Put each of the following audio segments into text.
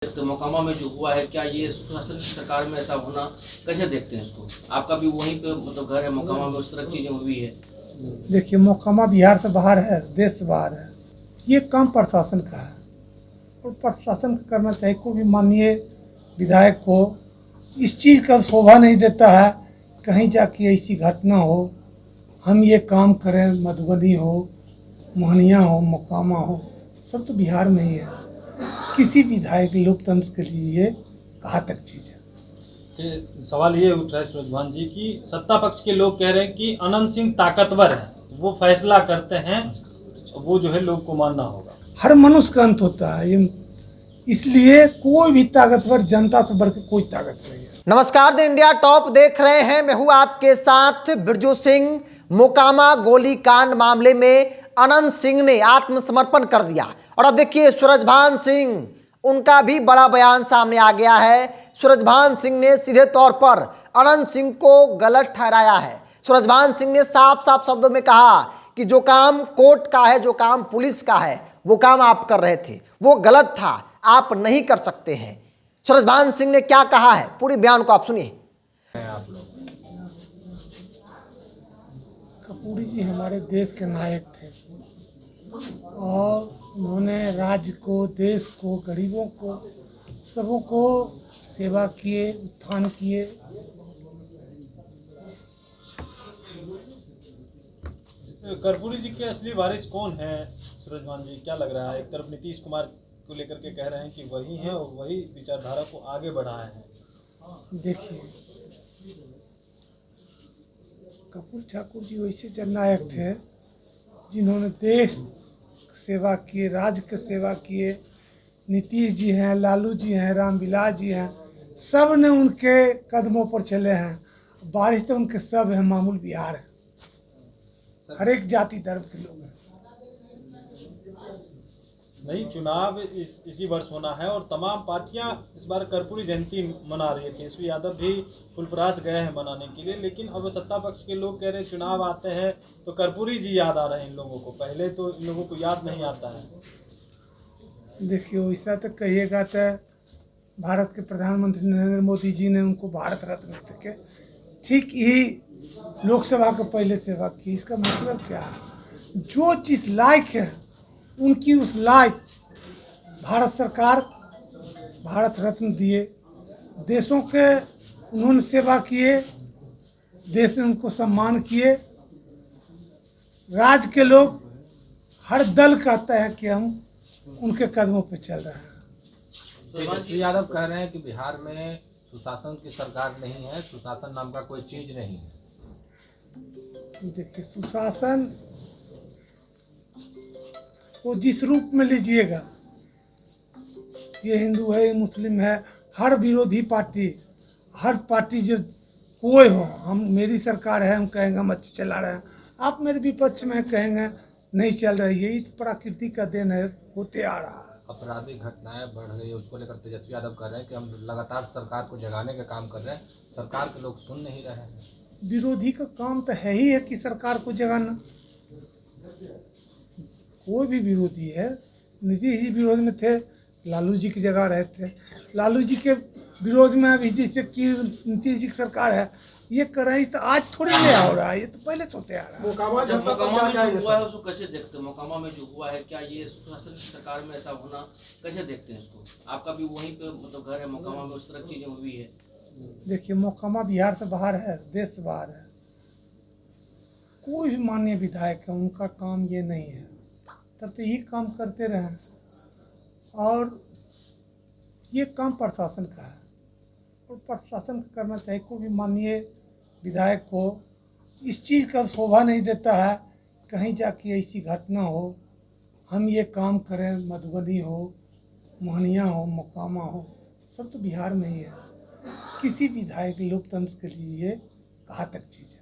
तो मोकामा में जो हुआ है, क्या ये सुशासन की सरकार में ऐसा होना कैसे देखते हैं इसको? आपका भी वहीं पे मतलब घर है मोकामा में, उस तरह की चीजें हुई है। देखिए, मोकामा बिहार से बाहर है, देश से बाहर है। ये काम प्रशासन का है और प्रशासन को करना चाहिए। कोई भी माननीय विधायक को इस चीज़ का शोभा नहीं देता है कहीं जाके ऐसी घटना हो, हम ये काम करें, मधुबनी हो, मोहनिया हो, मोकामा हो, सब तो बिहार में ही है। किसी विधायक लोकतंत्र के लिए ये घातक चीज़ है। सवाल ये उठ रहा है सूरजभान जी की सत्ता पक्ष के लोग कह रहे हैं कि अनंत सिंह ताकतवर है, वो फैसला करते हैं, वो जो है लोग को मानना होगा। हर मनुष्य का अंत होता है, ये इसलिए कोई भी ताकतवर जनता से बढ़ के कोई ताकत नहीं है। नमस्कार, द इंडिया टॉप देख रहे हैं। मैं हूं आपके साथ बिरजू सिंह। मोकामा गोलीकांड मामले में अनंत सिंह ने आत्मसमर्पण कर दिया और अब देखिए सूरजभान सिंह, उनका भी बड़ा बयान सामने आ गया है। सूरजभान सिंह ने सीधे तौर पर अनंत सिंह को गलत ठहराया है। सूरजभान सिंह ने साफ साफ शब्दों में कहा कि जो काम कोर्ट का है, जो काम पुलिस का है, वो काम आप कर रहे थे, वो गलत था, आप नहीं कर सकते हैं। सूरजभान सिंह ने क्या कहा है, पूरी बयान को आप सुनिए। कपूरी जी हमारे देश के नायक थे और उन्होंने राज्य को, देश को, गरीबों को, सबों को सेवा किए, उत्थान किए। कर्पूरी जी के असली वारिस कौन है सूरजभान जी, क्या लग रहा है? एक तरफ नीतीश कुमार को लेकर के कह रहे हैं कि वही हैं और वही विचारधारा को आगे बढ़ाए हैं। देखिए, कपूर ठाकुर जी वैसे जननायक थे जिन्होंने देश सेवा किए, राज्य की सेवा किए। नीतीश जी हैं, लालू जी हैं, रामविलास जी हैं, सब ने उनके कदमों पर चले हैं। बारिश तो उनके सब हैं, मामूल बिहार है, हर एक जाति धर्म के लोग हैं। नहीं, चुनाव इसी वर्ष होना है और तमाम पार्टियां इस बार कर्पूरी जयंती मना रही है। तेजस्वी यादव भी फुलपरास गए हैं मनाने के लिए, लेकिन अब सत्ता पक्ष के लोग कह रहे हैं चुनाव आते हैं तो कर्पूरी जी याद आ रहे हैं इन लोगों को, पहले तो इन लोगों को याद नहीं आता है। देखिए, वैसा तो कहिएगा तो भारत के प्रधानमंत्री नरेंद्र मोदी जी ने उनको भारत रत्न देके ठीक ही लोकसभा को पहले सेवा की। इसका मतलब क्या है? जो चीज़ लायक है उनकी उस लायक भारत सरकार भारत रत्न दिए। देशों के उन्होंने सेवा किए, देश ने उनको सम्मान किए। राज्य के लोग, हर दल कहता है कि हम उनके कदमों पर चल रहे हैं। तेजस्वी यादव कह रहे हैं कि बिहार में सुशासन की सरकार नहीं है, सुशासन नाम का कोई चीज नहीं है। देखिए, सुशासन वो जिस रूप में लीजिएगा, ये हिंदू है, ये मुस्लिम है, हर विरोधी पार्टी, हर पार्टी जो कोई हो, हम मेरी सरकार है, हम कहेंगे हम अच्छी चला रहे हैं, आप मेरे विपक्ष में कहेंगे नहीं चल रही है। ये तो प्रकृति का देन है, होते आ रहा है। आपराधिक घटनाएं बढ़ गई है, उसको लेकर तेजस्वी यादव कह रहे हैं कि हम लगातार सरकार को जगाने का काम कर रहे हैं, सरकार के लोग सुन नहीं रहे हैं। विरोधी का काम तो है ही है कि सरकार को जगाना। कोई भी विरोधी है, नीतीश जी विरोध में थे, लालू जी की जगह रहे थे। लालू जी के विरोध में अभी जैसे कि नीतीश जी की सरकार है, ये कर रही तो आज थोड़ी नया हो रहा है, ये तो पहले से होते आ रहा है। मोकामा में जो हुआ है उसको कैसे देखते हैं? मोकामा में जो हुआ है, क्या ये सुशासन की सरकार में ऐसा होना कैसे देखते हैं इसको? आपका भी वहीं पे मतलब घर है मोकामा में, उस तरह की चीजें हुई है। देखिए, मोकामा बिहार से बाहर है, देश से बाहर है। कोई भी माननीय विधायक है, उनका काम ये नहीं है, तब तो यही काम करते रहें। और ये काम प्रशासन का है और प्रशासन को करना चाहिए। कोई भी माननीय विधायक को इस चीज़ का शोभा नहीं देता है कहीं जाके ऐसी घटना हो, हम ये काम करें, मधुबनी हो, मोहनिया हो, मोकामा हो, सब तो बिहार में ही है। किसी विधायक लोकतंत्र के लिए ये घातक चीज़ है।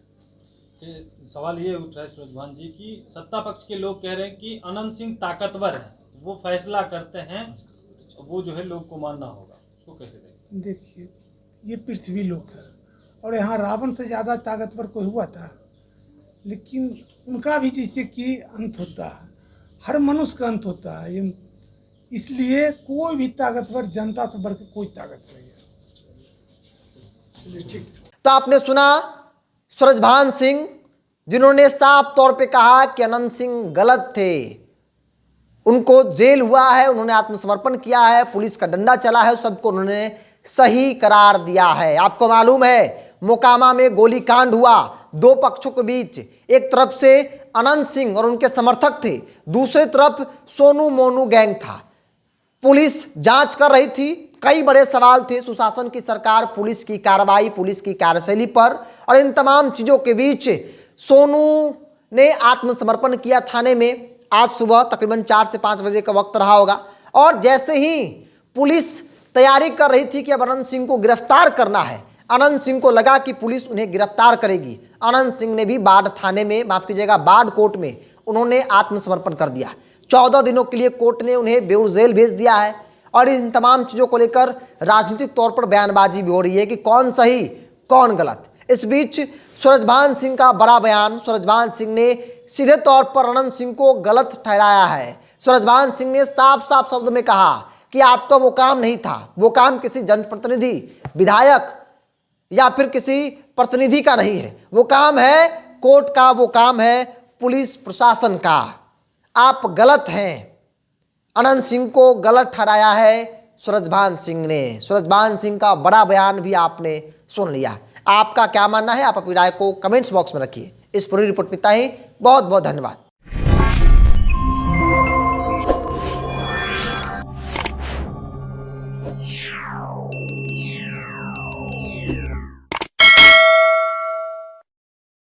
सवाल ये उठ रहा है सूरजभान जी की सत्ता पक्ष के लोग कह रहे हैं कि अनंत सिंह ताकतवर है, वो फैसला करते हैं, वो जो है लोग को मानना होगा, उसको कैसे देखें? देखिए, ये पृथ्वी लोक है और यहाँ रावण से ज़्यादा ताकतवर कोई हुआ था, लेकिन उनका भी जैसे कि अंत होता है, हर मनुष्य का अंत होता है। ये इसलिए कोई भी ताकतवर जनता से बढ़ के कोई ताकत नहीं है। तो आपने सुना सूरजभान सिंह, जिन्होंने साफ तौर पे कहा कि अनंत सिंह गलत थे, उनको जेल हुआ है, उन्होंने आत्मसमर्पण किया है, पुलिस का डंडा चला है, सबको उन्होंने सही करार दिया है। आपको मालूम है मोकामा में गोलीकांड हुआ, दो पक्षों के बीच, एक तरफ से अनंत सिंह और उनके समर्थक थे, दूसरी तरफ सोनू मोनू गैंग था। पुलिस जांच कर रही थी, कई बड़े सवाल थे सुशासन की सरकार, पुलिस की कार्रवाई, पुलिस की कार्यशैली पर, और इन तमाम चीजों के बीच सोनू ने आत्मसमर्पण किया थाने में। आज सुबह तकरीबन 4 से 5 बजे का वक्त रहा होगा, और जैसे ही पुलिस तैयारी कर रही थी कि अब अनंत सिंह को गिरफ्तार करना है, अनंत सिंह को लगा कि पुलिस उन्हें गिरफ्तार करेगी, अनंत सिंह ने भी बाढ़ थाने में, माफ कीजिएगा बाढ़ कोर्ट में उन्होंने आत्मसमर्पण कर दिया। 14 दिनों के लिए कोर्ट ने उन्हें बेऊर जेल भेज दिया है, और इन तमाम चीज़ों को लेकर राजनीतिक तौर पर बयानबाजी भी हो रही है कि कौन सही कौन गलत। इस बीच सूरजभान सिंह का बड़ा बयान, सूरजभान सिंह ने सीधे तौर पर अनंत सिंह को गलत ठहराया है। सूरजभान सिंह ने साफ साफ शब्द में कहा कि आपका वो काम नहीं था, वो काम किसी जनप्रतिनिधि, विधायक या फिर किसी प्रतिनिधि का नहीं है, वो काम है कोर्ट का, वो काम है पुलिस प्रशासन का। आप गलत हैं। अनंत सिंह को गलत ठहराया है सूरजभान सिंह ने। सूरजभान सिंह का बड़ा बयान भी आपने सुन लिया। आपका क्या मानना है, आप अपनी राय को कमेंट्स बॉक्स में रखिए। इस पूरी रिपोर्ट में इतना ही। बहुत बहुत धन्यवाद।